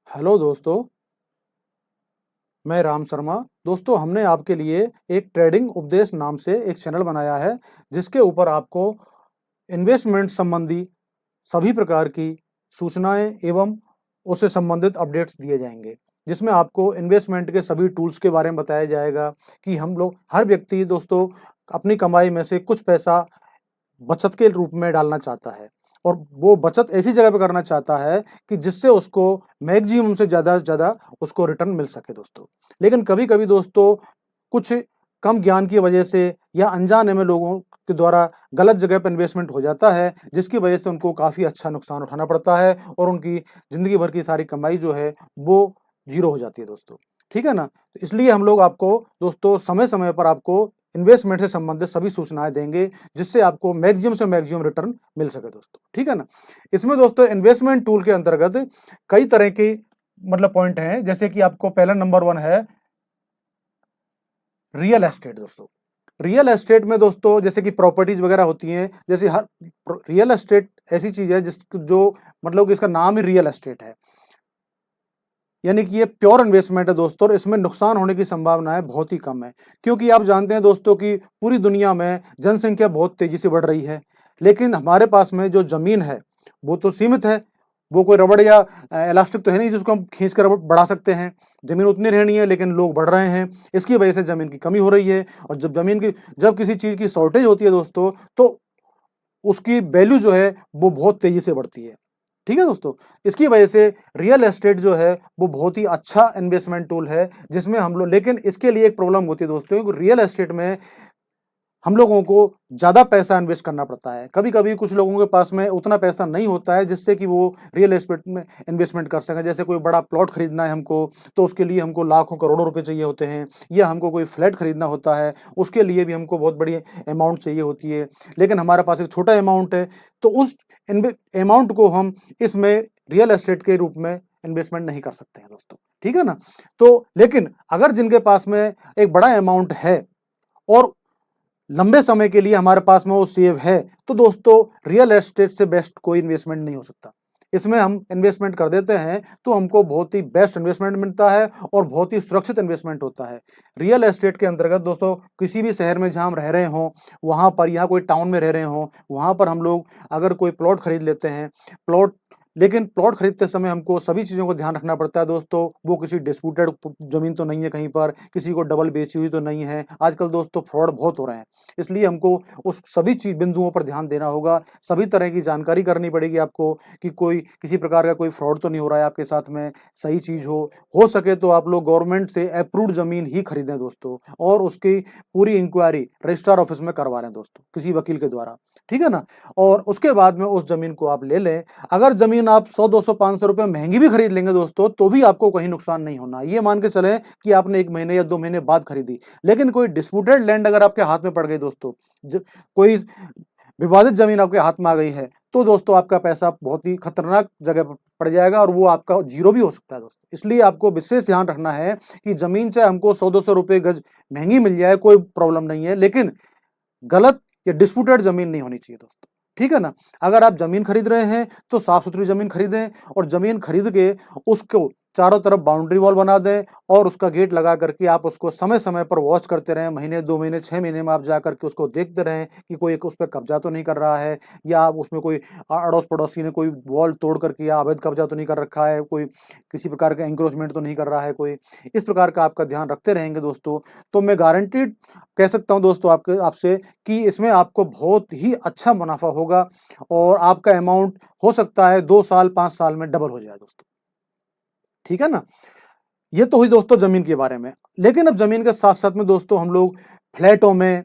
Hello दोस्तों, मैं राम शर्मा। दोस्तों, हमने आपके लिए एक ट्रेडिंग उपदेश नाम से एक चैनल बनाया है, जिसके ऊपर आपको इन्वेस्टमेंट संबंधी सभी प्रकार की सूचनाएं एवं उससे संबंधित अपडेट्स दिए जाएंगे, जिसमें आपको इन्वेस्टमेंट के सभी टूल्स के बारे में बताया जाएगा कि हम लोग हर व्यक्ति दोस्तों अपनी कमाई में से कुछ पैसा बचत के रूप में डालना चाहता है और वो बचत ऐसी जगह पे करना चाहता है कि जिससे उसको मैक्सिमम से ज़्यादा उसको रिटर्न मिल सके दोस्तों। लेकिन कभी-कभी दोस्तों कुछ कम ज्ञान की वजह से या अनजाने में लोगों के द्वारा गलत जगह पर इन्वेस्टमेंट हो जाता है, जिसकी वजह से उनको काफ़ी अच्छा नुकसान उठाना पड़ता है और उनकी ज़िंदगी भर की सारी कमाई जो है वो ज़ीरो हो जाती है दोस्तों। ठीक है ना? तो इसलिए हम लोग आपको दोस्तों समय-समय पर आपको इन्वेस्टमेंट से संबंधित सभी सूचनाएँ देंगे, जिससे आपको मैक्सिमम से मैक्सिमम रिटर्न मिल सके दोस्तों। ठीक है ना? इसमें दोस्तों इन्वेस्टमेंट टूल के अंतर्गत कई तरह की पॉइंट हैं, जैसे कि आपको पहला नंबर 1 है रियल एस्टेट दोस्तों। रियल एस्टेट में दोस्तों जैसे कि प्रॉपर्टीज वगैरह होती हैं, जैसे हर रियल एस्टेट ऐसी चीज है जिस जो कि इसका नाम ही रियल एस्टेट है, यानी कि ये प्योर इन्वेस्टमेंट है दोस्तों और इसमें नुकसान होने की संभावनाएं बहुत ही कम है। क्योंकि आप जानते हैं दोस्तों कि पूरी दुनिया में जनसंख्या बहुत तेजी से बढ़ रही है, लेकिन हमारे पास में जो जमीन है वो तो सीमित है। वो कोई रबड़ या इलास्टिक तो है नहीं जिसको हम खींच कर बढ़ा सकते हैं। जमीन उतनी रहनी है, लेकिन लोग बढ़ रहे हैं, इसकी वजह से जमीन की कमी हो रही है। और जब किसी चीज की शॉर्टेज होती है दोस्तों, तो उसकी वैल्यू जो है वो बहुत तेजी से बढ़ती है। ठीक है दोस्तों, इसकी वजह से रियल एस्टेट जो है वो बहुत ही अच्छा इन्वेस्टमेंट टूल है, जिसमें हम लोग, लेकिन इसके लिए एक प्रॉब्लम होती है दोस्तों कि रियल एस्टेट में हम लोगों को ज़्यादा पैसा इन्वेस्ट करना पड़ता है। कभी-कभी कुछ लोगों के पास में उतना पैसा नहीं होता है जिससे कि वो रियल एस्टेट में इन्वेस्टमेंट कर सकें। जैसे कोई बड़ा प्लॉट खरीदना है हमको, तो उसके लिए हमको लाखों करोड़ों रुपए चाहिए होते हैं, या हमको कोई फ्लैट खरीदना होता है, उसके लिए भी हमको बहुत बड़ी अमाउंट चाहिए होती है। लेकिन हमारे पास एक छोटा अमाउंट है, तो उस अमाउंट को हम इसमें रियल एस्टेट के रूप में इन्वेस्टमेंट नहीं कर सकते हैं दोस्तों। ठीक है ना? तो लेकिन अगर जिनके पास में एक बड़ा अमाउंट है और लंबे समय के लिए हमारे पास में वो सेव है, तो दोस्तों रियल एस्टेट से बेस्ट कोई इन्वेस्टमेंट नहीं हो सकता। इसमें हम इन्वेस्टमेंट कर देते हैं तो हमको बहुत ही बेस्ट इन्वेस्टमेंट मिलता है और बहुत ही सुरक्षित इन्वेस्टमेंट होता है। रियल एस्टेट के अंतर्गत दोस्तों किसी भी शहर में जहां हम रह रहे हों, वहां पर, या कोई टाउन में रह रहे हों, वहां पर हम लोग अगर कोई प्लॉट खरीद लेते हैं, प्लॉट लेकिन प्लॉट खरीदते समय हमको सभी चीज़ों को ध्यान रखना पड़ता है दोस्तों। वो किसी डिस्प्यूटेड ज़मीन तो नहीं है कहीं पर, किसी को डबल बेची हुई तो नहीं है। आजकल दोस्तों फ्रॉड बहुत हो रहे हैं, इसलिए हमको उस सभी चीज़ बिंदुओं पर ध्यान देना होगा। सभी तरह की जानकारी करनी पड़ेगी आपको कि कोई किसी प्रकार का कोई फ्रॉड तो नहीं हो रहा है आपके साथ में, सही चीज़ हो सके तो आप लोग गवर्नमेंट से अप्रूव्ड ज़मीन ही खरीदें दोस्तों, और उसकी पूरी इंक्वायरी रजिस्ट्रार ऑफिस में करवा लें दोस्तों, किसी वकील के द्वारा। ठीक है ना? और उसके बाद में उस ज़मीन को आप ले लें। अगर ज़मीन आप 100, 200, 500 रुपए महंगी भी खरीद लेंगे दोस्तों, तो भी आपको कहीं नुकसान नहीं होना। ये मान के चलें कि आपने 1 महीने या 2 महीने बाद खरीदी, लेकिन कोई डिस्प्यूटेड लैंड अगर आपके हाथ में पड़ गई दोस्तों, कोई विवादित जमीन आपके हाथ में आ गई है, तो दोस्तों आपका पैसा बहुत ही खतरनाक जगह पर पड़ जाएगा और वो आपका जीरो भी हो सकता है दोस्तों। इसलिए आपको विशेष ध्यान रखना है कि जमीन चाहे हमको 100-200 रुपए गज महंगी मिल जाए, कोई प्रॉब्लम नहीं है, लेकिन गलत या डिस्प्यूटेड जमीन नहीं होनी चाहिए दोस्तों। ठीक है ना? अगर आप जमीन खरीद रहे हैं तो साफ सुथरी जमीन खरीदें, और जमीन खरीद के उसको चारों तरफ बाउंड्री वॉल बना दें और उसका गेट लगा करके आप उसको समय समय पर वॉच करते रहें। महीने, 2 महीने, 6 महीने में आप जा करके उसको देखते रहें कि कोई उस पर कब्जा तो नहीं कर रहा है, या उसमें कोई अड़ोस पड़ोसी ने कोई वॉल तोड़ करके या अवैध कब्जा तो नहीं कर रखा है, कोई किसी प्रकार का एंक्रोचमेंट तो नहीं कर रहा है कोई। इस प्रकार का आपका ध्यान रखते रहेंगे दोस्तों, तो मैं गारंटीड कह सकता हूं दोस्तों आपसे कि इसमें आपको बहुत ही अच्छा मुनाफा होगा और आपका अमाउंट हो सकता है 2 साल 5 साल में डबल हो जाए दोस्तों। ठीक है ना? ये तो हुई दोस्तों जमीन के बारे में। लेकिन अब जमीन के साथ साथ में दोस्तों हम लोग फ्लैटों में,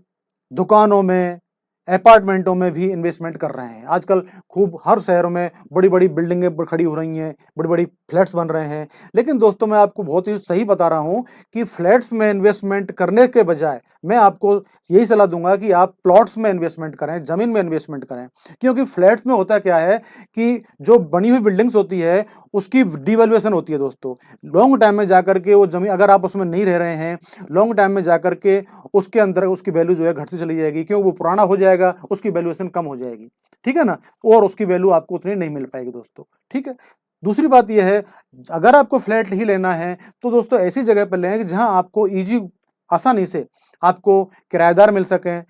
दुकानों में, अपार्टमेंटों में भी इन्वेस्टमेंट कर रहे हैं। आजकल खूब हर शहरों में बड़ी-बड़ी बिल्डिंगें खड़ी हो रही हैं, बड़ी-बड़ी फ्लैट्स बन रहे हैं। लेकिन दोस्तों मैं आपको बहुत ही सही बता रहा हूँ कि फ्लैट्स में इन्वेस्टमेंट करने के बजाय मैं आपको यही सलाह दूंगा कि आप प्लॉट्स में इन्वेस्टमेंट करें, जमीन में इन्वेस्टमेंट करें। क्योंकि फ्लैट्स में होता क्या है कि जो बनी हुई बिल्डिंग्स होती है उसकी डिवैल्यूएशन होती है दोस्तों। लॉन्ग टाइम में जाकर के वो जमीन, अगर आप उसमें नहीं रह रहे हैं, लॉन्ग टाइम में जाकर के उसके अंदर उसकी वैल्यू जो है घटती चली जाएगी, क्योंकि वो पुराना हो जाएगा, उसकी वैल्यूएशन कम हो जाएगी। ठीक है ना? और उसकी वैल्यू आपको उतनी नहीं मिल पाएगी दोस्तों। ठीक है? दूसरी बात यह है, अगर आपको फ्लैट ही लेना है तो दोस्तों ऐसी जगह पर लें कि जहां आपको इजी आसानी से आपको किराएदार मिल सकें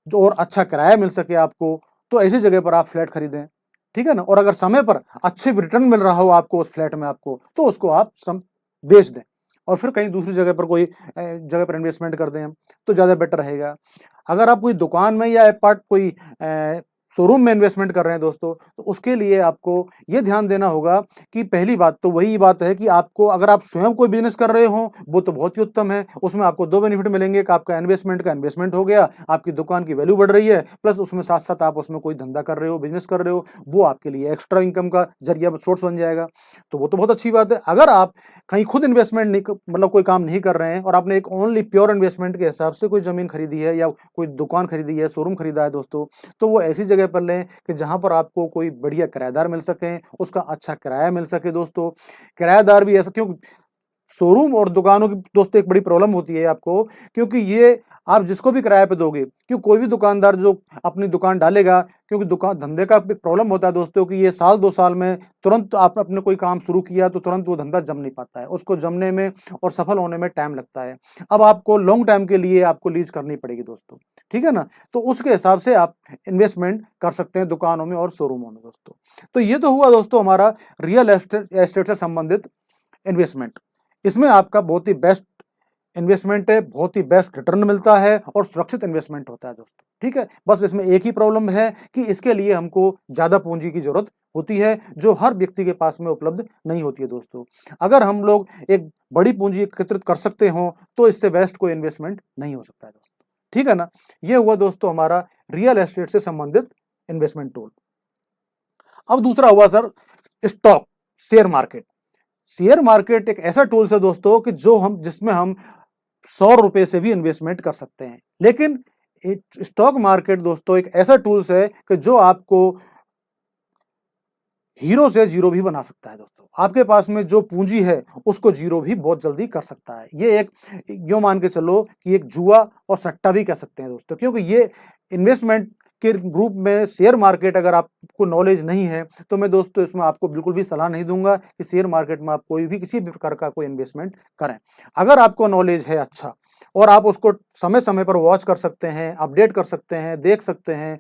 और अच्छा किराया मिल सके आपको, तो ऐसी जगह पर आप फ्लैट खरीदें, ठीक है ना। और अगर समय पर अच्छे रिटर्न मिल रहा हो आपको उस फ्लैट में आपको, तो उसको आप बेच दें और फिर कहीं दूसरी जगह पर कोई जगह पर इन्वेस्टमेंट कर दें हम, तो ज़्यादा बेटर रहेगा। अगर आप कोई दुकान में या कोई शोरूम में इन्वेस्टमेंट कर रहे हैं दोस्तों, तो उसके लिए आपको ये ध्यान देना होगा कि पहली बात तो वही बात है कि आपको, अगर आप स्वयं कोई बिजनेस कर रहे हो वो तो बहुत ही उत्तम है, उसमें आपको दो बेनिफिट मिलेंगे कि आपका इन्वेस्टमेंट का इन्वेस्टमेंट हो गया, आपकी दुकान की वैल्यू बढ़ रही है, प्लस उसमें साथ साथ आप उसमें कोई धंधा कर रहे हो, बिजनेस कर रहे हो, वो आपके लिए एक्स्ट्रा इनकम का जरिया सोर्स बन जाएगा, तो वो तो बहुत अच्छी बात है। अगर आप कहीं खुद इन्वेस्टमेंट नहीं, मतलब कोई काम नहीं कर रहे हैं और आपने एक ओनली प्योर इन्वेस्टमेंट के हिसाब से कोई जमीन खरीदी है या कोई दुकान खरीदी है, शोरूम खरीदा है दोस्तों, तो वो ऐसी जगह पर लें कि जहां पर आपको कोई बढ़िया किराएदार मिल सके, उसका अच्छा किराया मिल सके दोस्तों। किराएदार भी ऐसा, क्यों शोरूम और दुकानों की दोस्तों एक बड़ी प्रॉब्लम होती है आपको, क्योंकि ये आप जिसको भी किराए पे दोगे, क्यों कोई भी दुकानदार जो अपनी दुकान डालेगा, क्योंकि दुकान धंधे का एक प्रॉब्लम होता है दोस्तों कि ये साल 2 साल में तुरंत आप अपने कोई काम शुरू किया तो तुरंत वो धंधा जम नहीं पाता है, उसको जमने में और सफल होने में टाइम लगता है। अब आपको लॉन्ग टाइम के लिए आपको लीज करनी पड़ेगी दोस्तों, ठीक है ना। तो उसके हिसाब से आप इन्वेस्टमेंट कर सकते हैं दुकानों में और शोरूमों में दोस्तों। तो ये तो हुआ दोस्तों हमारा रियल एस्टेट से संबंधित इन्वेस्टमेंट। इसमें आपका बहुत ही बेस्ट इन्वेस्टमेंट है, बहुत ही बेस्ट रिटर्न मिलता है और सुरक्षित इन्वेस्टमेंट होता है दोस्तों, ठीक है। बस इसमें एक ही प्रॉब्लम है कि इसके लिए हमको ज्यादा पूंजी की जरूरत होती है, जो हर व्यक्ति के पास में उपलब्ध नहीं होती है दोस्तों। अगर हम लोग एक बड़ी पूंजी एकत्रित कर सकते हो तो इससे बेस्ट कोई इन्वेस्टमेंट नहीं हो सकता है दोस्तों, ठीक है ना। ये हुआ दोस्तों हमारा रियल एस्टेट से संबंधित इन्वेस्टमेंट टूल। अब दूसरा हुआ sir stock, share market. Share market एक ऐसा टूल्स है दोस्तों कि जिसमें हम 100 रुपए से भी इन्वेस्टमेंट कर सकते हैं। लेकिन स्टॉक मार्केट दोस्तों एक ऐसा टूल्स है कि जो आपको हीरो से जीरो भी बना सकता है दोस्तों। आपके पास में जो पूंजी है उसको जीरो भी बहुत जल्दी कर सकता है। ये एक, यो मान के चलो कि एक जुआ और सट्टा भी कह सकते हैं दोस्तों, क्योंकि ये इन्वेस्टमेंट के रूप में शेयर मार्केट अगर आपको नॉलेज नहीं है तो मैं दोस्तों इसमें आपको बिल्कुल भी सलाह नहीं दूंगा कि शेयर मार्केट में आप कोई भी किसी भी प्रकार का कोई इन्वेस्टमेंट करें। अगर आपको नॉलेज है अच्छा और आप उसको समय समय पर वॉच कर सकते हैं, अपडेट कर सकते हैं, देख सकते हैं,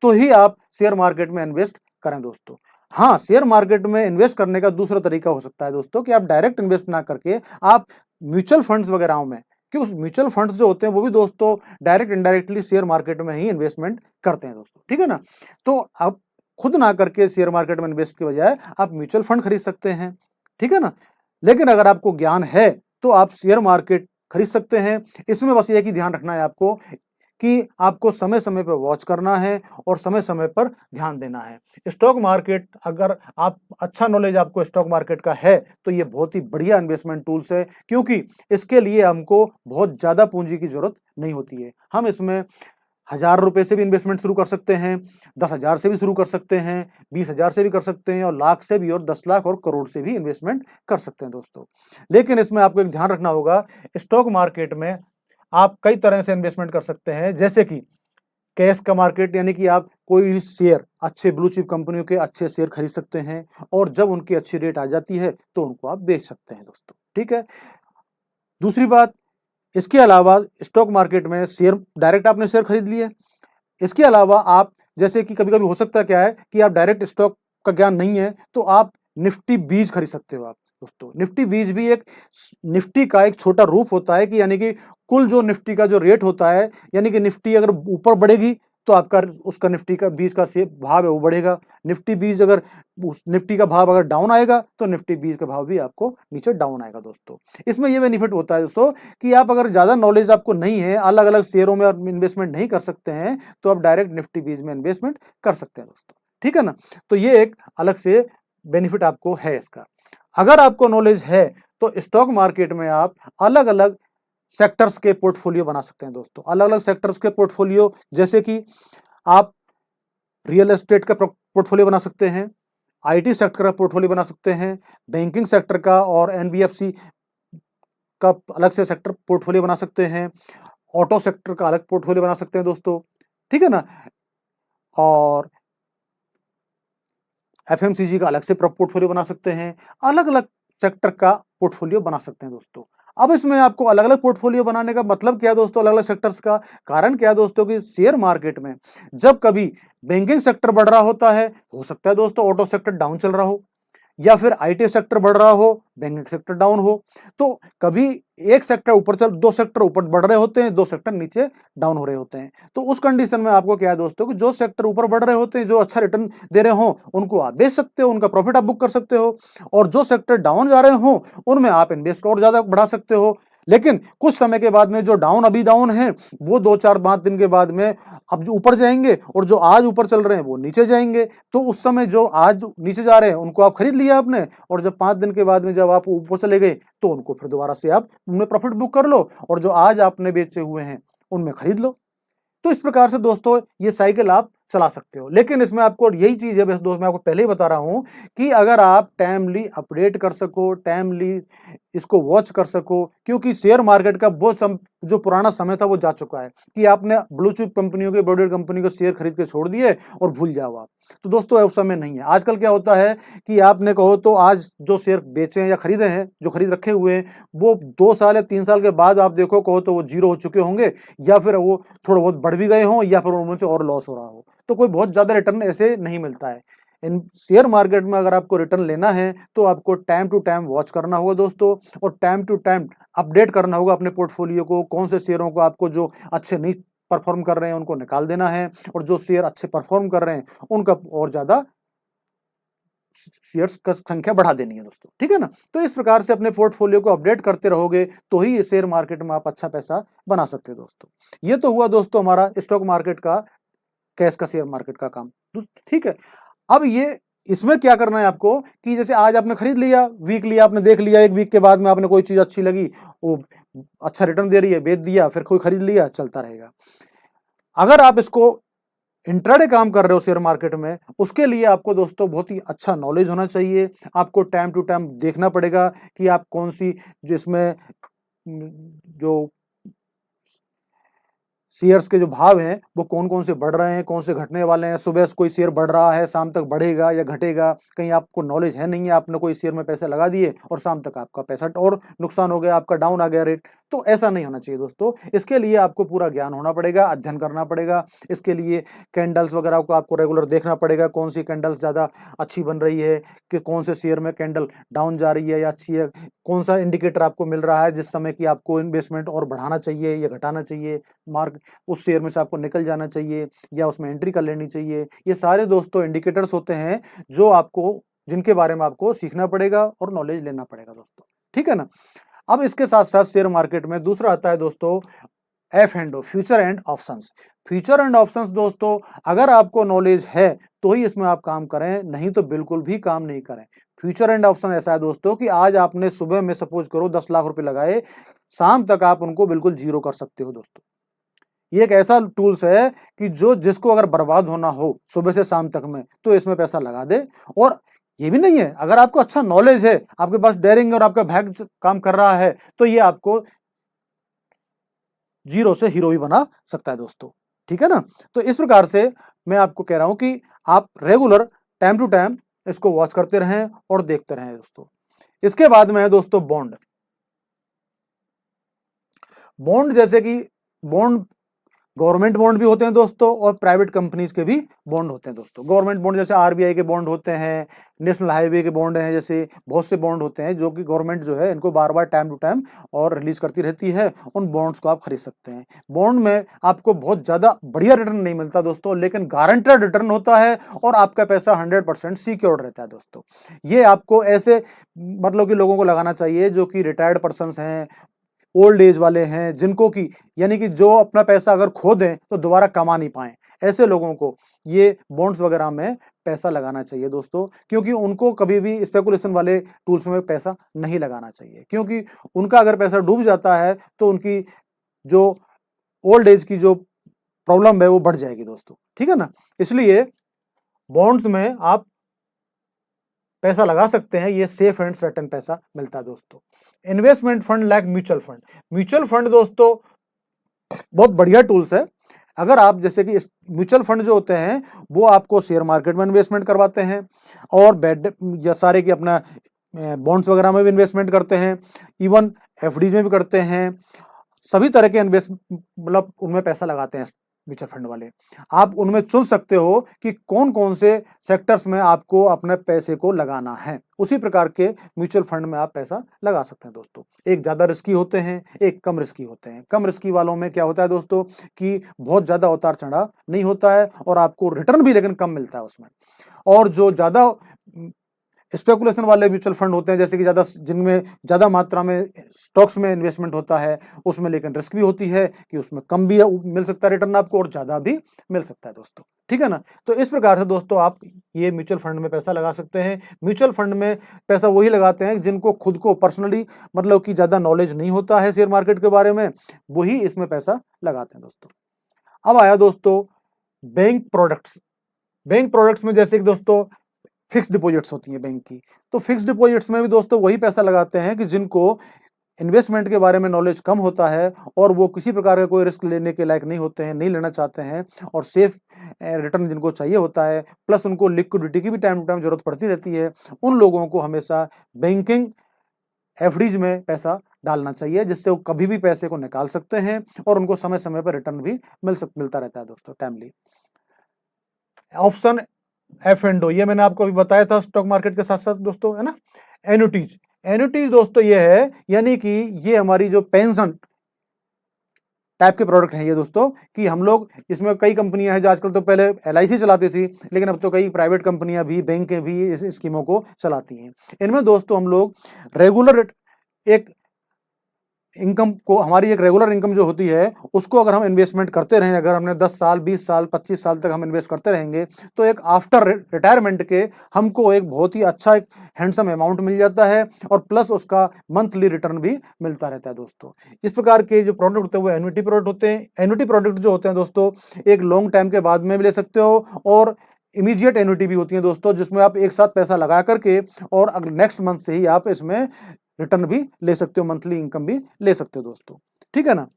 तो ही आप शेयर मार्केट में इन्वेस्ट करें दोस्तों। हाँ, शेयर मार्केट में इन्वेस्ट करने का दूसरा तरीका हो सकता है दोस्तों कि आप डायरेक्ट इन्वेस्ट ना करके आप म्यूचुअल फंड्स वगैरह में, कि उस म्यूचुअल फंड्स जो होते हैं वो भी दोस्तों डायरेक्ट इनडायरेक्टली शेयर मार्केट में ही इन्वेस्टमेंट करते हैं दोस्तों, ठीक है ना। तो आप खुद ना करके शेयर मार्केट में इन्वेस्ट के बजाय आप म्यूचुअल फंड खरीद सकते हैं, ठीक है ना। लेकिन अगर आपको ज्ञान है तो आप शेयर मार्केट खरीद सकते हैं। इसमें बस एक ही ध्यान रखना है आपको कि आपको समय समय पर वॉच करना है और समय समय पर ध्यान देना है। स्टॉक मार्केट, अगर आप अच्छा नॉलेज आपको स्टॉक मार्केट का है तो ये बहुत ही बढ़िया इन्वेस्टमेंट टूल्स है, क्योंकि इसके लिए हमको बहुत ज्यादा पूंजी की जरूरत नहीं होती है। हम इसमें 1,000 रुपए से भी इन्वेस्टमेंट शुरू कर सकते हैं, 10,000 से भी शुरू कर सकते हैं, 20,000 से भी कर सकते हैं और लाख से भी और 10 लाख और करोड़ से भी इन्वेस्टमेंट कर सकते हैं दोस्तों। लेकिन इसमें आपको एक ध्यान रखना होगा, स्टॉक मार्केट में आप कई तरह से इन्वेस्टमेंट कर सकते हैं, जैसे कि कैश का मार्केट, यानी कि आप कोई भी शेयर, अच्छे ब्लू चिप कंपनियों के अच्छे शेयर खरीद सकते हैं और जब उनकी अच्छी रेट आ जाती है तो उनको आप बेच सकते हैं दोस्तों, ठीक है। दूसरी बात, इसके अलावा स्टॉक मार्केट में शेयर डायरेक्ट आपने शेयर खरीद लिए। इसके अलावा आप, जैसे कि कभी कभी हो सकता है क्या है कि आप डायरेक्ट स्टॉक का ज्ञान नहीं है तो आप निफ्टी बीज खरीद सकते हो आप दोस्तों। निफ्टी बीज भी एक निफ्टी का एक छोटा रूप होता है कि यानी कि कुल जो निफ्टी का जो रेट होता है, यानी कि निफ्टी अगर ऊपर बढ़ेगी तो आपका उसका निफ्टी का बीज का से भाव है वो बढ़ेगा। निफ्टी बीज अगर निफ्टी का भाव अगर डाउन आएगा तो निफ्टी बीज का भाव भी आपको नीचे डाउन आएगा दोस्तों। इसमें यह बेनिफिट होता है दोस्तों कि आप अगर ज्यादा नॉलेज आपको नहीं है, अलग अलग शेयरों में इन्वेस्टमेंट नहीं कर सकते हैं, तो आप डायरेक्ट निफ्टी बीज में इन्वेस्टमेंट कर सकते हैं दोस्तों, ठीक है ना। तो ये एक अलग से बेनिफिट आपको है इसका। अगर आपको नॉलेज है तो स्टॉक मार्केट में आप अलग अलग सेक्टर्स के पोर्टफोलियो बना सकते हैं दोस्तों। अलग अलग सेक्टर्स के पोर्टफोलियो, जैसे कि आप रियल एस्टेट का पोर्टफोलियो बना सकते हैं, आईटी सेक्टर का पोर्टफोलियो बना सकते हैं, बैंकिंग सेक्टर का और एनबीएफसी का अलग से सेक्टर पोर्टफोलियो बना सकते हैं, ऑटो सेक्टर का अलग पोर्टफोलियो बना सकते हैं दोस्तों, ठीक है ना। और एफएमसीजी का अलग से पोर्टफोलियो बना सकते हैं, अलग अलग सेक्टर का पोर्टफोलियो बना सकते हैं दोस्तों। अब इसमें आपको अलग अलग पोर्टफोलियो बनाने का मतलब क्या है दोस्तों, अलग अलग सेक्टर्स का कारण क्या है दोस्तों कि शेयर मार्केट में जब कभी बैंकिंग सेक्टर बढ़ रहा होता है, हो सकता है दोस्तों ऑटो सेक्टर डाउन चल रहा हो, या फिर आईटी सेक्टर बढ़ रहा हो, बैंकिंग सेक्टर डाउन हो। तो कभी एक सेक्टर ऊपर चल, दो सेक्टर ऊपर बढ़ रहे होते हैं, दो सेक्टर नीचे डाउन हो रहे होते हैं। तो उस कंडीशन में आपको क्या है दोस्तों कि जो सेक्टर ऊपर बढ़ रहे होते हैं, जो अच्छा रिटर्न दे रहे हो, उनको आप बेच सकते हो, उनका प्रॉफिट आप बुक कर सकते हो। और जो सेक्टर डाउन जा रहे हो उनमें आप इन्वेस्ट और ज्यादा बढ़ा सकते हो। लेकिन कुछ समय के बाद में जो डाउन अभी डाउन है वो 2-4-5 दिन के बाद में अब जो ऊपर जाएंगे, और जो आज ऊपर चल रहे हैं वो नीचे जाएंगे। तो उस समय जो आज नीचे जा रहे हैं उनको आप खरीद लिया आपने, और जब 5 दिन के बाद में जब आप ऊपर चले गए तो उनको फिर दोबारा से आप उनमें प्रॉफिट बुक कर लो, और जो आज आपने बेचे हुए हैं उनमें खरीद लो। तो इस प्रकार से दोस्तों ये साइकिल आप चला सकते हो। लेकिन इसमें आपको यही चीज है दोस्तों, मैं आपको पहले ही बता रहा हूं कि अगर आप टाइमली अपडेट कर सको, टाइमली इसको वॉच कर सको, क्योंकि शेयर मार्केट का बहुत जो पुराना समय था वो जा चुका है कि आपने ब्लू चिप कंपनियों के, बड़ी कंपनी को शेयर खरीद के छोड़ दिए और भूल जाओ आप। तो दोस्तों उस समय नहीं है। आजकल क्या होता है कि आपने कहो तो आज जो शेयर बेचे हैं या खरीदे हैं, जो खरीद रखे हुए हैं, वो 2 साल या 3 साल के बाद आप देखो कहो तो वो जीरो हो चुके होंगे, या फिर वो थोड़ा बहुत बढ़ भी गए हों, या फिर उनमें से और लॉस हो रहा हो। तो कोई बहुत ज्यादा रिटर्न ऐसे नहीं मिलता है। इन शेयर मार्केट में अगर आपको रिटर्न लेना है तो आपको टाइम टू टाइम वॉच करना होगा दोस्तों, और टाइम टू टाइम अपडेट करना होगा अपने पोर्टफोलियो को। कौन से शेयरों को आपको जो अच्छे नहीं परफॉर्म कर रहे हैं उनको निकाल देना है, और जो शेयर अच्छे परफॉर्म कर रहे हैं उनका और ज्यादा शेयर्स का संख्या बढ़ा देनी है दोस्तों, ठीक है ना। तो इस प्रकार से अपने पोर्टफोलियो को अपडेट करते रहोगे तो ही शेयर मार्केट में आप अच्छा पैसा बना सकते हैं दोस्तों। ये तो हुआ दोस्तों हमारा स्टॉक मार्केट का, कैश का शेयर मार्केट का काम, ठीक है। अब ये इसमें क्या करना है आपको कि जैसे आज आपने खरीद लिया, वीक लिया, आपने देख लिया, एक वीक के बाद में आपने कोई चीज अच्छी लगी, वो अच्छा रिटर्न दे रही है, बेच दिया, फिर कोई खरीद लिया, चलता रहेगा। अगर आप इसको इंट्राडे काम कर रहे हो शेयर मार्केट में, उसके लिए आपको दोस्तों बहुत ही अच्छा नॉलेज होना चाहिए। आपको टाइम टू टाइम देखना पड़ेगा कि आप कौन सी, जिसमें जो शेयर्स के जो भाव हैं वो कौन कौन से बढ़ रहे हैं, कौन से घटने वाले हैं। सुबह कोई शेयर बढ़ रहा है, शाम तक बढ़ेगा या घटेगा, कहीं आपको नॉलेज है नहीं है, आपने कोई शेयर में पैसे लगा दिए और शाम तक आपका पैसा और नुकसान हो गया, आपका डाउन आ गया रेट। तो ऐसा नहीं होना चाहिए दोस्तों। इसके लिए आपको पूरा ज्ञान होना पड़ेगा, अध्ययन करना पड़ेगा। इसके लिए कैंडल्स वगैरह को आपको रेगुलर देखना पड़ेगा, कौन सी कैंडल्स ज्यादा अच्छी बन रही है, कि कौन से शेयर में कैंडल डाउन जा रही है या अच्छी है, कौन सा इंडिकेटर आपको मिल रहा है जिस समय की आपको इन्वेस्टमेंट और बढ़ाना चाहिए या घटाना चाहिए, मार्क उस शेयर में से आपको निकल जाना चाहिए या उसमें एंट्री कर लेनी चाहिए। ये सारे दोस्तों इंडिकेटर्स होते हैं जो आपको, जिनके बारे में आपको सीखना पड़ेगा और नॉलेज लेना पड़ेगा दोस्तों, ठीक है ना। अब इसके साथ साथ शेयर मार्केट में दूसरा आता है दोस्तों F&O, future and options. Future and options दोस्तों अगर आपको नॉलेज है तो ही इसमें आप काम करें, नहीं तो बिल्कुल भी काम नहीं करें। फ्यूचर एंड ऑप्शन ऐसा है दोस्तों कि आज आपने सुबह में सपोज करो 10 लाख रुपए लगाए, शाम तक आप उनको बिल्कुल जीरो कर सकते हो दोस्तों। ये एक ऐसा टूल्स है कि जो जिसको अगर बर्बाद होना हो सुबह से शाम तक में तो इसमें पैसा लगा दे। और ये भी नहीं है, अगर आपको अच्छा नॉलेज है, आपके पास डेयरिंग और आपका भाग्य काम कर रहा है, तो ये आपको जीरो से हीरो भी बना सकता है दोस्तों, ठीक है ना। तो इस प्रकार से मैं आपको कह रहा हूं कि आप रेगुलर टाइम टू टाइम इसको वॉच करते रहें और देखते रहें दोस्तों। इसके बाद में है दोस्तों बॉन्ड। बॉन्ड जैसे कि बॉन्ड, गवर्नमेंट बॉन्ड भी होते हैं दोस्तों और प्राइवेट कंपनीज के भी बॉन्ड होते हैं दोस्तों। गवर्नमेंट बॉन्ड जैसे आरबीआई के बॉन्ड होते हैं, नेशनल हाईवे के बॉन्ड हैं, जैसे बहुत से बॉन्ड होते हैं जो कि गवर्नमेंट जो है इनको बार बार टाइम टू टाइम और रिलीज करती रहती है। उन बॉन्ड्स को आप खरीद सकते हैं। बॉन्ड में आपको बहुत ज्यादा बढ़िया रिटर्न नहीं मिलता दोस्तों, लेकिन गारंटेड रिटर्न होता है और आपका पैसा 100% सिक्योर्ड रहता है दोस्तों। ये आपको ऐसे मतलब कि लोगों को लगाना चाहिए जो कि रिटायर्ड पर्सन हैं, ओल्ड एज वाले हैं, जिनको की यानी कि जो अपना पैसा अगर खो दें तो दोबारा कमा नहीं पाए, ऐसे लोगों को ये बॉन्ड्स वगैरह में पैसा लगाना चाहिए दोस्तों। क्योंकि उनको कभी भी स्पेकुलेशन वाले टूल्स में पैसा नहीं लगाना चाहिए, क्योंकि उनका अगर पैसा डूब जाता है तो उनकी जो ओल्ड एज की जो प्रॉब्लम है वो बढ़ जाएगी दोस्तों, ठीक है ना। इसलिए बॉन्ड्स में आप पैसा लगा सकते हैं, ये सेफ एंड सर्टेन पैसा मिलता है दोस्तों। Investment fund like mutual fund. Mutual fund दोस्तों बहुत बढ़िया टूल्स है। अगर आप जैसे कि म्यूचुअल फंड जो होते हैं वो आपको शेयर मार्केट में इन्वेस्टमेंट करवाते हैं और बेड या सारे की अपना बॉन्ड्स वगैरह में भी इन्वेस्टमेंट करते हैं, इवन एफडी में भी करते हैं, सभी तरह के इन्वेस्ट मतलब उनमें पैसा लगाते हैं म्यूचुअल फंड वाले। आप उनमें चुन सकते हो कि कौन कौन से सेक्टर्स में आपको अपने पैसे को लगाना है, उसी प्रकार के म्यूचुअल फंड में आप पैसा लगा सकते हैं दोस्तों। एक ज्यादा रिस्की होते हैं, एक कम रिस्की होते हैं। कम रिस्की वालों में क्या होता है दोस्तों कि बहुत ज्यादा उतार चढ़ाव नहीं होता है और आपको रिटर्न भी लेकिन कम मिलता है उसमें। और जो ज्यादा स्पेकुलेशन वाले म्यूचुअल फंड होते हैं, जैसे कि जिनमें ज्यादा मात्रा में स्टॉक्स में इन्वेस्टमेंट होता है, उसमें लेकिन रिस्क भी होती है कि उसमें कम भी मिल सकता है रिटर्न आपको और ज्यादा भी मिल सकता है दोस्तों, ठीक है ना। तो इस प्रकार से दोस्तों आप ये म्यूचुअल फंड में पैसा लगा सकते हैं। म्यूचुअल फंड में पैसा वही लगाते हैं जिनको खुद को पर्सनली मतलब कि ज्यादा नॉलेज नहीं होता है शेयर मार्केट के बारे में, वही इसमें पैसा लगाते हैं दोस्तों। अब आया दोस्तों बैंक प्रोडक्ट्स। बैंक प्रोडक्ट्स में जैसे कि दोस्तों फिक्स डिपॉजिट्स होती है बैंक की, तो फिक्स डिपॉजिट्स में भी दोस्तों वही पैसा लगाते हैं कि जिनको इन्वेस्टमेंट के बारे में नॉलेज कम होता है और वो किसी प्रकार का कोई रिस्क लेने के लायक नहीं होते हैं, नहीं लेना चाहते हैं और सेफ रिटर्न जिनको चाहिए होता है, प्लस उनको लिक्विडिटी की भी टाइम टू टाइम जरूरत पड़ती रहती है। उन लोगों को हमेशा बैंकिंग एफडीज में पैसा डालना चाहिए, जिससे वो कभी भी पैसे को निकाल सकते हैं और उनको समय समय पर रिटर्न भी मिलता रहता है दोस्तों टाइमली। ऑप्शन एफ एंड ओ, ये मैंने आपको अभी बताया था स्टॉक मार्केट के साथ साथ दोस्तों, है ना। एन्युटीज, एन्युटीज दोस्तों ये है यानी कि ये हमारी जो पेंशन टाइप के प्रोडक्ट हैं ये दोस्तों, कि हम लोग इसमें कई कंपनियां हैं जो आजकल, तो पहले एलआईसी चलाती थी लेकिन अब तो कई प्राइवेट कंपनियां भी, बैंकें भी इस स्कीमों को चलाती हैं। इनमें दोस्तों हम लोग रेगुलर एक इनकम को, हमारी एक रेगुलर इनकम जो होती है उसको अगर हम इन्वेस्टमेंट करते रहें, अगर हमने 10 साल 20 साल 25 साल तक हम इन्वेस्ट करते रहेंगे, तो एक आफ्टर रिटायरमेंट के हमको एक बहुत ही अच्छा एक हैंडसम अमाउंट मिल जाता है और प्लस उसका मंथली रिटर्न भी मिलता रहता है दोस्तों। इस प्रकार के जो प्रोडक्ट होते हैं वो एन्युटी प्रोडक्ट होते हैं। एन्युटी प्रोडक्ट जो होते हैं दोस्तों एक लॉन्ग टाइम के बाद में भी ले सकते हो और इमीडिएट एन्युटी भी होती है दोस्तों, जिसमें आप एक साथ पैसा लगा करके और अगर नेक्स्ट मंथ से ही आप इसमें रिटर्न भी ले सकते हो, मंथली इनकम भी ले सकते हो दोस्तों, ठीक है ना।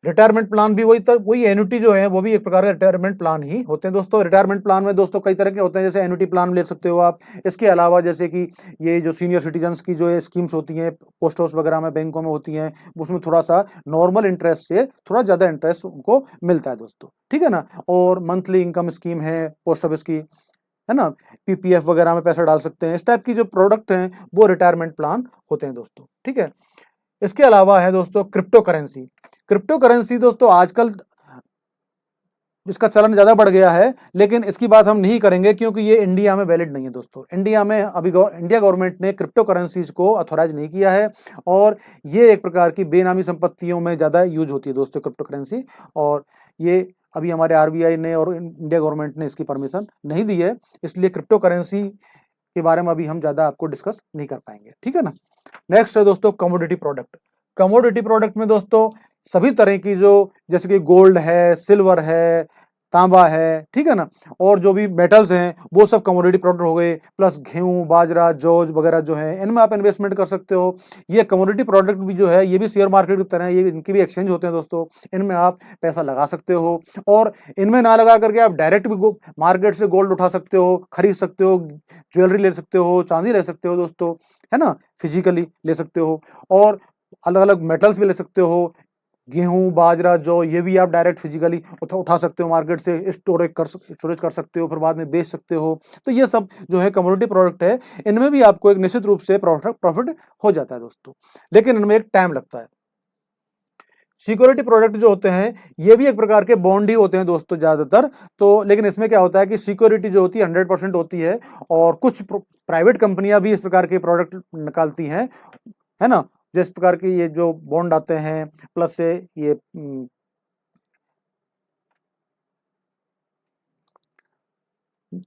रिटायरमेंट प्लान भी वही एन्युटी जो है वो भी एक प्रकार का रिटायरमेंट प्लान ही होते हैं दोस्तों। रिटायरमेंट प्लान में दोस्तों कई तरह के होते हैं, जैसे एन्युटी प्लान ले सकते हो आप। इसके अलावा जैसे कि ये जो सीनियर सिटीजन्स की जो स्कीम्स होती हैं पोस्ट ऑफिस वगैरह में, बैंकों में होती हैं, उसमें थोड़ा सा नॉर्मल इंटरेस्ट से थोड़ा ज्यादा इंटरेस्ट उनको मिलता है दोस्तों, ठीक है ना। और मंथली इनकम स्कीम है पोस्ट ऑफिस की, है ना, पीपीएफ वगैरह में पैसा डाल सकते हैं। इस टाइप की जो प्रोडक्ट हैं वो रिटायरमेंट प्लान होते हैं दोस्तों, ठीक है। इसके अलावा है दोस्तों क्रिप्टो करेंसी। क्रिप्टो करेंसी दोस्तों आजकल इसका चलन ज्यादा बढ़ गया है, लेकिन इसकी बात हम नहीं करेंगे क्योंकि ये इंडिया में वैलिड नहीं है दोस्तों। इंडिया में अभी इंडिया गवर्नमेंट ने क्रिप्टो करेंसीज को अथॉराइज नहीं किया है और ये एक प्रकार की बेनामी संपत्तियों में ज्यादा यूज होती है दोस्तों क्रिप्टो करेंसी, और ये अभी हमारे आरबीआई ने और इंडिया गवर्नमेंट ने इसकी परमिशन नहीं दी है, इसलिए क्रिप्टो करेंसी के बारे में अभी हम ज्यादा आपको डिस्कस नहीं कर पाएंगे, ठीक है ना। नेक्स्ट है दोस्तों कमोडिटी प्रोडक्ट। कमोडिटी प्रोडक्ट में दोस्तों सभी तरह की जो, जैसे कि गोल्ड है, सिल्वर है, तांबा है, ठीक है ना, और जो भी मेटल्स हैं वो सब कमोडिटी प्रोडक्ट हो गए, प्लस गेहूं, बाजरा, जौ वगैरह जो है इनमें आप इन्वेस्टमेंट कर सकते हो। ये कमोडिटी प्रोडक्ट भी जो है ये भी शेयर मार्केट की तरह है, ये इनके भी एक्सचेंज होते हैं दोस्तों, इनमें आप पैसा लगा सकते हो और इनमें ना लगा करके आप डायरेक्ट भी मार्केट से गोल्ड उठा सकते हो, खरीद सकते हो, ज्वेलरी ले सकते हो, चांदी ले सकते हो दोस्तों, है ना, फिजिकली ले सकते हो, और अलग अलग मेटल्स भी ले सकते हो, गेहूं, बाजरा, जौ, ये भी आप डायरेक्ट फिजिकली उठा सकते हो मार्केट से, स्टोरेज कर सकते हो, फिर बाद में बेच सकते हो। तो ये सब जो है कमोडिटी प्रोडक्ट है, इनमें भी आपको एक निश्चित रूप से प्रॉफिट हो जाता है दोस्तों, लेकिन इनमें एक टाइम लगता है। सिक्योरिटी प्रोडक्ट जो होते हैं ये भी एक प्रकार के बॉन्ड ही होते हैं दोस्तों ज्यादातर, तो लेकिन इसमें क्या होता है कि सिक्योरिटी जो होती है 100% होती है और कुछ प्राइवेट कंपनियां भी इस प्रकार के प्रोडक्ट निकालती हैं, है ना, जिस प्रकार के ये जो बॉन्ड आते हैं, प्लस से ये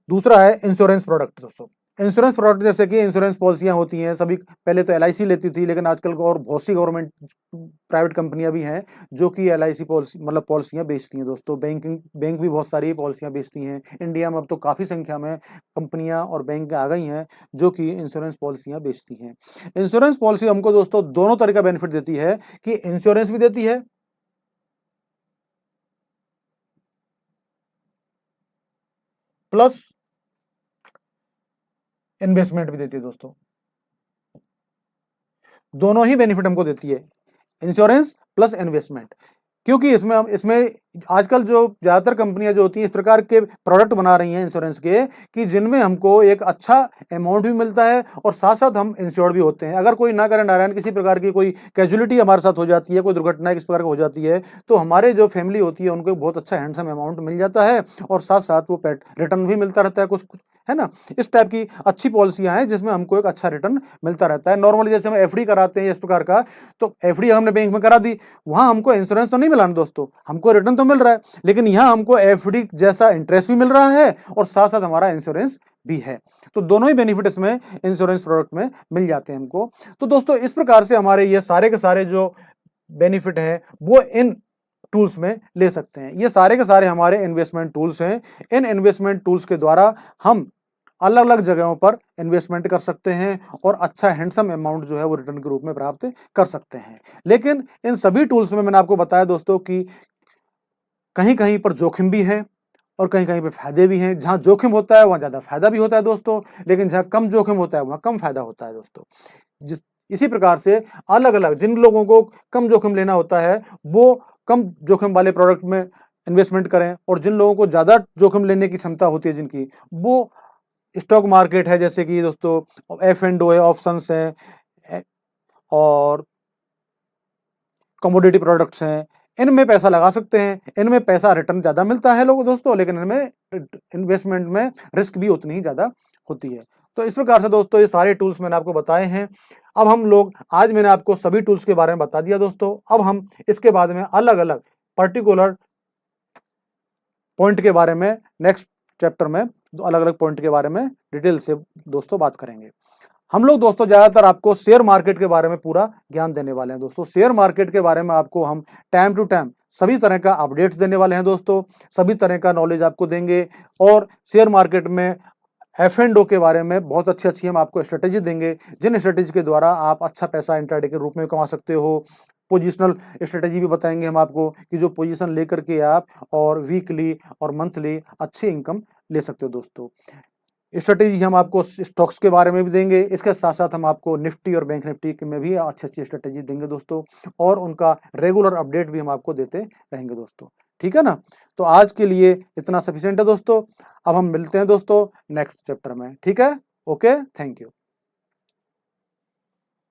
दूसरा है इंश्योरेंस प्रोडक्ट दोस्तों। इंश्योरेंस प्रोडक्ट जैसे कि इंश्योरेंस पॉलिसियां होती हैं सभी, पहले तो एलआईसी लेती थी, लेकिन आजकल और बहुत सी गवर्नमेंट प्राइवेट कंपनियां भी हैं जो कि एलआईसी पॉलिसी मतलब पॉलिसियां बेचती हैं दोस्तों। बैंक भी बहुत सारी पॉलिसियां बेचती हैं। इंडिया में अब तो काफी संख्या में कंपनियां और बैंक आ गई हैं जो कि इंश्योरेंस पॉलिसियां बेचती हैं। इंश्योरेंस पॉलिसी हमको दोस्तों दोनों तरह का बेनिफिट देती है, कि इंश्योरेंस भी देती है प्लस इन्वेस्टमेंट भी देती है दोस्तों। दोनों ही बेनिफिट हमको देती है, इंश्योरेंस प्लस इन्वेस्टमेंट। क्योंकि इसमें आजकल जो ज़्यादातर कंपनियां जो होती हैं इस प्रकार के प्रोडक्ट बना रही हैं इंश्योरेंस के, कि जिनमें हमको एक अच्छा अमाउंट भी मिलता है और साथ साथ हम इंश्योर्ड भी होते हैं। अगर कोई ना करे नारायण किसी प्रकार की कोई कैजुअलिटी हमारे साथ हो जाती है, कोई दुर्घटना किस प्रकार की हो जाती है, तो हमारे जो फैमिली होती है उनको बहुत अच्छा हैंडसम अमाउंट मिल जाता है और साथ साथ वो रिटर्न भी मिलता रहता है कुछ, है ना। इस टाइप की अच्छी पॉलिसियां हैं जिसमें हमको एक अच्छा रिटर्न मिलता रहता है। नॉर्मली जैसे हम एफडी कराते हैं इस प्रकार का, तो एफडी हमने बैंक में करा दी, वहां हमको इंश्योरेंस तो नहीं मिला ना दोस्तों, हमको रिटर्न तो मिल रहा है, लेकिन यहां हमको एफडी जैसा इंटरेस्ट भी मिल रहा है और साथ साथ हमारा इंश्योरेंस भी है। तो दोनों ही बेनिफिट इसमें इंश्योरेंस प्रोडक्ट में मिल जाते हैं हमको। तो दोस्तों इस प्रकार से हमारे ये सारे के सारे जो बेनिफिट है वो इन टूल्स में ले सकते हैं। ये सारे के सारे हमारे इन्वेस्टमेंट टूल्स हैं। इन इन्वेस्टमेंट टूल्स के द्वारा हम अलग अलग जगहों पर इन्वेस्टमेंट कर सकते हैं और अच्छा हैंडसम अमाउंट जो है वो रिटर्न के रूप में प्राप्त कर सकते हैं। लेकिन इन सभी टूल्स में मैंने आपको बताया दोस्तों कि कहीं कहीं पर जोखिम भी है और कहीं कहीं पर फायदे भी हैं। जहां जोखिम होता है वहां ज्यादा फायदा भी होता है दोस्तों, लेकिन जहां कम जोखिम होता है वहां कम फायदा होता है दोस्तों। इसी प्रकार से अलग अलग जिन लोगों को कम जोखिम लेना होता है वो कम जोखिम वाले प्रोडक्ट में इन्वेस्टमेंट करें, और जिन लोगों को ज्यादा जोखिम लेने की क्षमता होती है जिनकी, वो स्टॉक मार्केट है जैसे कि दोस्तों F&O है, ऑप्शंस है और कमोडिटी प्रोडक्ट्स हैं, इनमें पैसा लगा सकते हैं। इनमें पैसा रिटर्न ज्यादा मिलता है लोगों दोस्तों, लेकिन इनमें इन्वेस्टमेंट में रिस्क भी उतनी ही ज्यादा होती है। तो इस प्रकार से दोस्तों ये सारे टूल्स मैंने आपको बताए हैं। अब हम लोग आज मैंने आपको सभी टूल्स के बारे में बता दिया दोस्तों। अब हम इसके बाद में अलग अलग पर्टिकुलर पॉइंट के बारे में नेक्स्ट चैप्टर में अलग अलग पॉइंट के बारे में डिटेल से दोस्तों बात करेंगे। हम लोग दोस्तों ज्यादातर आपको शेयर मार्केट के बारे में पूरा ज्ञान देने वाले हैं दोस्तों। शेयर मार्केट के बारे में आपको हम टाइम टू टाइम सभी तरह का अपडेट्स देने वाले हैं दोस्तों, सभी तरह का नॉलेज आपको देंगे। और शेयर मार्केट में F&O के बारे में बहुत अच्छी अच्छी हम आपको स्ट्रेटेजी देंगे, जिन स्ट्रेटेजी के द्वारा आप अच्छा पैसा इंट्राडे के रूप में कमा सकते हो। पोजिशनल स्ट्रेटेजी भी बताएंगे हम आपको कि जो पोजीशन लेकर के आप और वीकली और मंथली अच्छी इनकम ले सकते हो दोस्तों। स्ट्रेटेजी हम आपको स्टॉक्स के बारे में भी देंगे, इसके साथ साथ हम आपको निफ्टी और बैंक निफ्टी में भी अच्छी अच्छी स्ट्रेटेजी देंगे दोस्तों, और उनका रेगुलर अपडेट भी हम आपको देते रहेंगे दोस्तों। ठीक है ना। तो आज के लिए इतना सफिशिएंट है दोस्तों। अब हम मिलते हैं दोस्तों नेक्स्ट चैप्टर में। ठीक है, ओके, थैंक यू।